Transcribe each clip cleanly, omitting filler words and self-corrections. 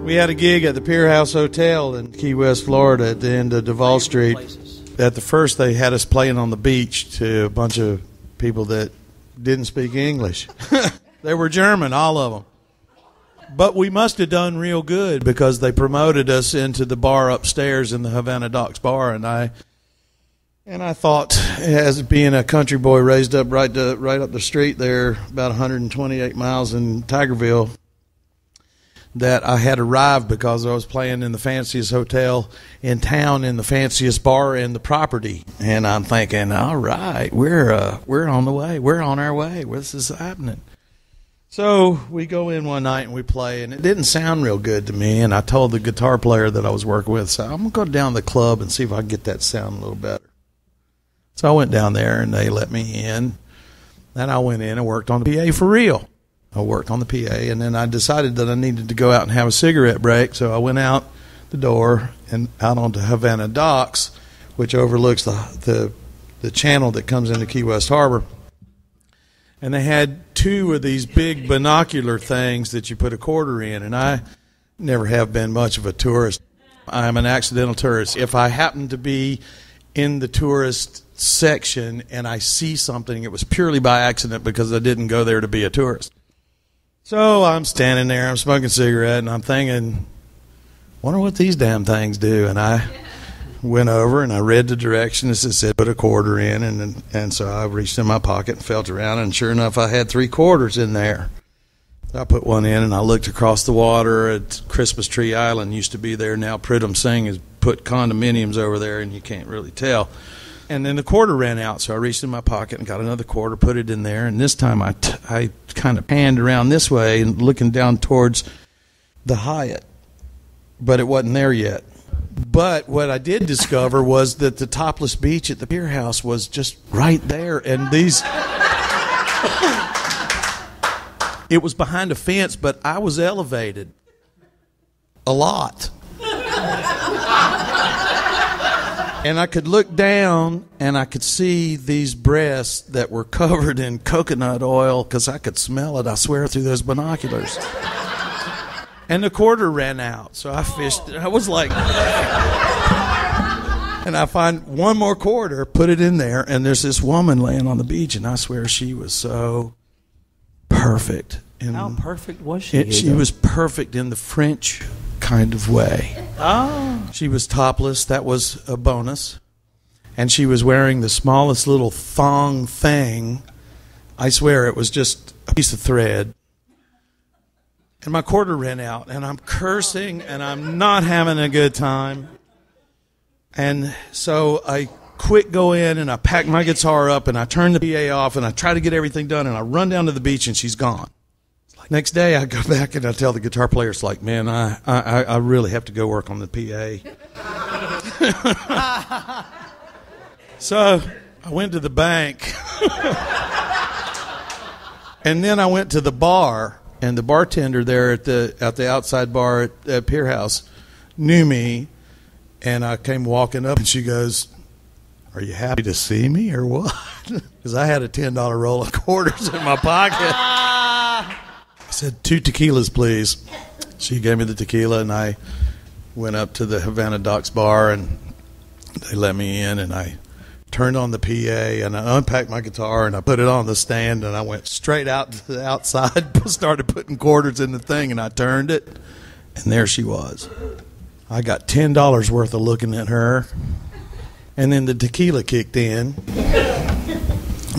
We had a gig at the Pier House Hotel in Key West, Florida at the end of Duval Street. At the first, they had us playing on the beach to a bunch of people that didn't speak English. They were German, all of them. But we must have done real good because they promoted us into the bar upstairs in the Havana Docks bar, and I thought, as being a country boy raised up right up the street there, about 128 miles in Tigerville, that I had arrived because I was playing in the fanciest hotel in town, in the fanciest bar in the property. And I'm thinking, all right, we're on the way. We're on our way. This is happening. So we go in one night and we play, and it didn't sound real good to me. And I told the guitar player that I was working with, so I'm going to go down to the club and see if I can get that sound a little better. So I went down there, and they let me in. Then I went in and worked on the PA for real. I worked on the PA, and then I decided that I needed to go out and have a cigarette break, so I went out the door and out onto Havana Docks, which overlooks the channel that comes into Key West Harbor. And they had two of these big binocular things that you put a quarter in, and I never have been much of a tourist. I'm an accidental tourist. If I happen to be in the tourist section and I see something, it was purely by accident because I didn't go there to be a tourist. So I'm standing there, I'm smoking a cigarette, and I'm thinking, wonder what these damn things do. And I went over and I read the directions. It said put a quarter in, and so I reached in my pocket and felt around, and sure enough, I had 3 quarters in there. I put one in, and I looked across the water at Christmas Tree Island. Used to be there. Now Pritam Singh has put condominiums over there, and you can't really tell. And then the quarter ran out, so I reached in my pocket and got another quarter, put it in there, and this time I kind of panned around this way and looking down towards the Hyatt, but it wasn't there yet. But what I did discover was that the topless beach at the Pier House was just right there, and these... It was behind a fence, but I was elevated a lot. And I could look down, and I could see these breasts that were covered in coconut oil because I could smell it, I swear, through those binoculars. And the quarter ran out, so I fished. I was like... And I find one more quarter, put it in there, and there's this woman laying on the beach, and I swear she was so perfect. And how perfect was she? She was perfect in the French kind of way. Oh. She was topless. That was a bonus. And she was wearing the smallest little thong thing. I swear it was just a piece of thread. And my quarter ran out, and I'm cursing, and I'm not having a good time. And so I quick go in, and I pack my guitar up, and I turn the PA off, and I try to get everything done, and I run down to the beach, and she's gone. Next day, I go back and I tell the guitar player, it's like, man, I really have to go work on the PA. So I went to the bank. And then I went to the bar, and the bartender there at the outside bar at Pier House knew me, and I came walking up, and she goes, are you happy to see me or what? Because I had a $10 roll of quarters in my pocket. I said, 2 tequilas, please. She gave me the tequila, and I went up to the Havana Docks bar, and they let me in, and I turned on the PA, and I unpacked my guitar, and I put it on the stand, and I went straight out to the outside, started putting quarters in the thing, and I turned it, and there she was. I got $10 worth of looking at her, and then the tequila kicked in,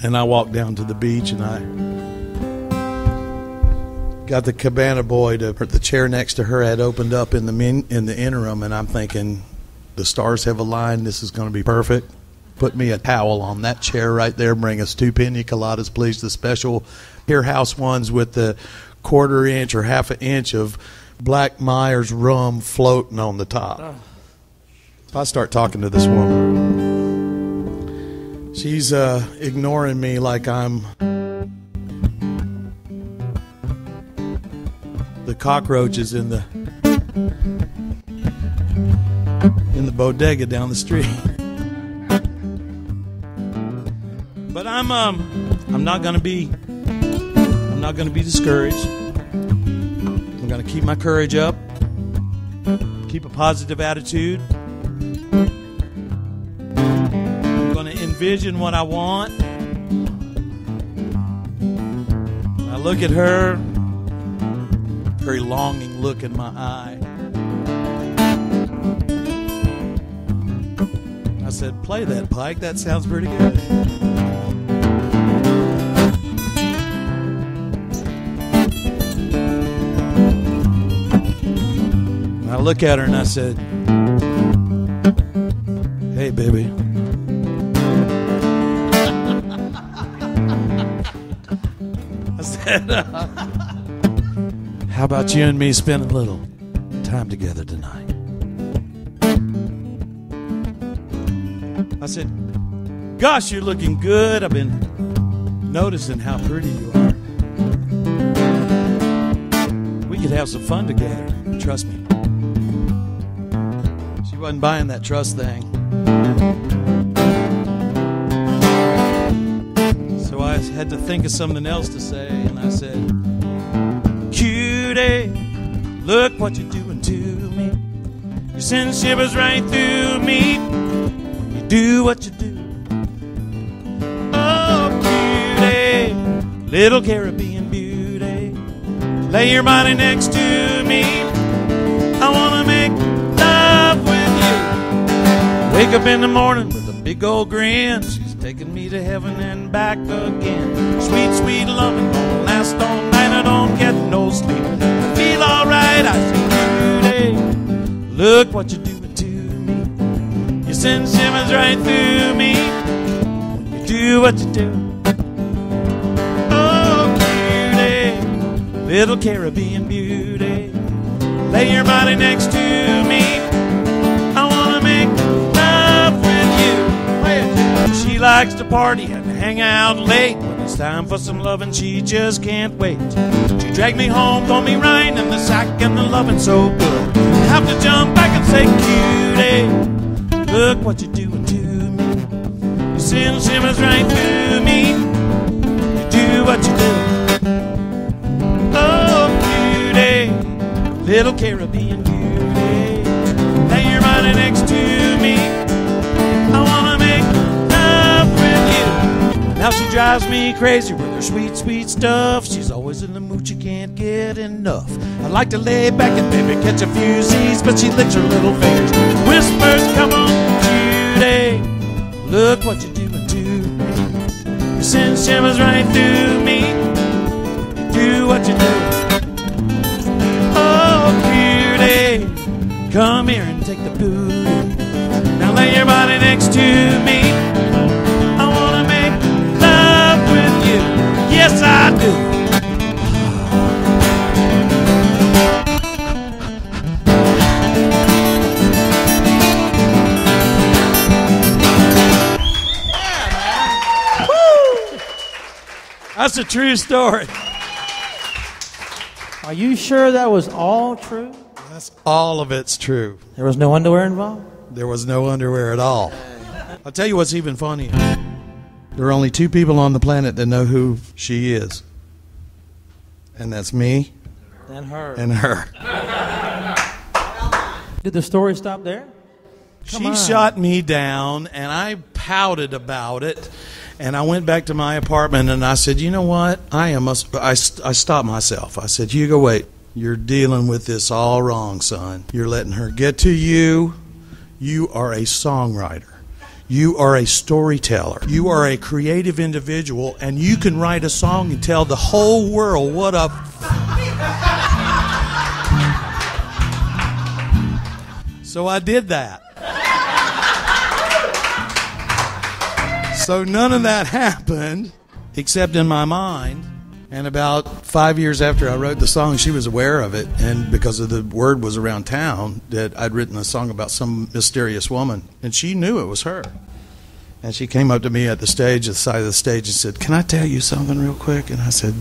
and I walked down to the beach, and I got the cabana boy to the chair next to her had opened up in the interim, and I'm thinking, the stars have aligned. This is going to be perfect. Put me a towel on that chair right there. Bring us 2 pina coladas, please. The special Pier House ones with the 1/4 inch or 1/2 inch of Black Myers rum floating on the top. If I start talking to this woman, she's ignoring me like I'm the cockroaches in the bodega down the street. But I'm not gonna be discouraged. I'm gonna keep my courage up. keep a positive attitude. I'm going to envision what I want. I look at her, very longing look in my eye. I said, play that, Pike. That sounds pretty good. I look at her and I said, hey, baby. I said, how about you and me spend a little time together tonight? I said, gosh, you're looking good. I've been noticing how pretty you are. We could have some fun together. Trust me. She wasn't buying that trust thing. So I had to think of something else to say, and I said, Cutie, look what you're doing to me. You send shivers right through me. Do what you do. Oh, Cutie, little Caribbean beauty, lay your body next to me. I want to make love with you. Wake up in the morning with a big old grin. She's taking me to heaven and back again. Sweet, sweet loving, gonna last all night. I don't get no sleep. I feel alright. I say, Cutie, look what you're doing to me. You send shivers right through me. You do what you do. Oh, Cutie, little Caribbean beauty, lay your body next to me. I want to make love with you. She likes to party and hang out late. When it's time for some loving, she just can't wait. She dragged me home, throw me right in the sack, and the loving so good. I have to jump back and say, Cutie, look what you're doing to me. You send shivers right through me. You do what you do. Oh, Cutie, little Caribbean beauty, lay your body next to me. I want to make love with you. Now she drives me crazy with her sweet, sweet stuff. She's always in the mood, she can't get enough. I like to lay back and maybe catch a few Z's, but she licks her little fingers, whispers, come on, Cutie, look what you're doing to me. You send shivers right through me. You do what you do. Oh, Cutie, come here and take the booty. Now lay your body next to me. I want to make love with you. Yes, I do. That's a true story. Are you sure that was all true? That's all of it's true. There was no underwear involved? There was no underwear at all. I'll tell you what's even funnier. There are only two people on the planet that know who she is. And that's me And her. and her. Did the story stop there? She shot me down, and I pouted about it. And I went back to my apartment, and I said, you know what? I stopped myself. I said, Hugo, wait. You're dealing with this all wrong, son. You're letting her get to you. You are a songwriter. You are a storyteller. You are a creative individual, and you can write a song and tell the whole world what a... So I did that. So none of that happened, except in my mind. And about 5 years after I wrote the song, she was aware of it. And because of the word was around town that I'd written a song about some mysterious woman. And she knew it was her. And she came up to me at the stage, at the side of the stage, and said, can I tell you something real quick? And I said,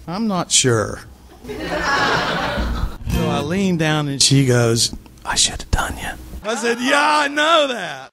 I'm not sure. So I leaned down and she goes, I should have done you. I said, yeah, I know that.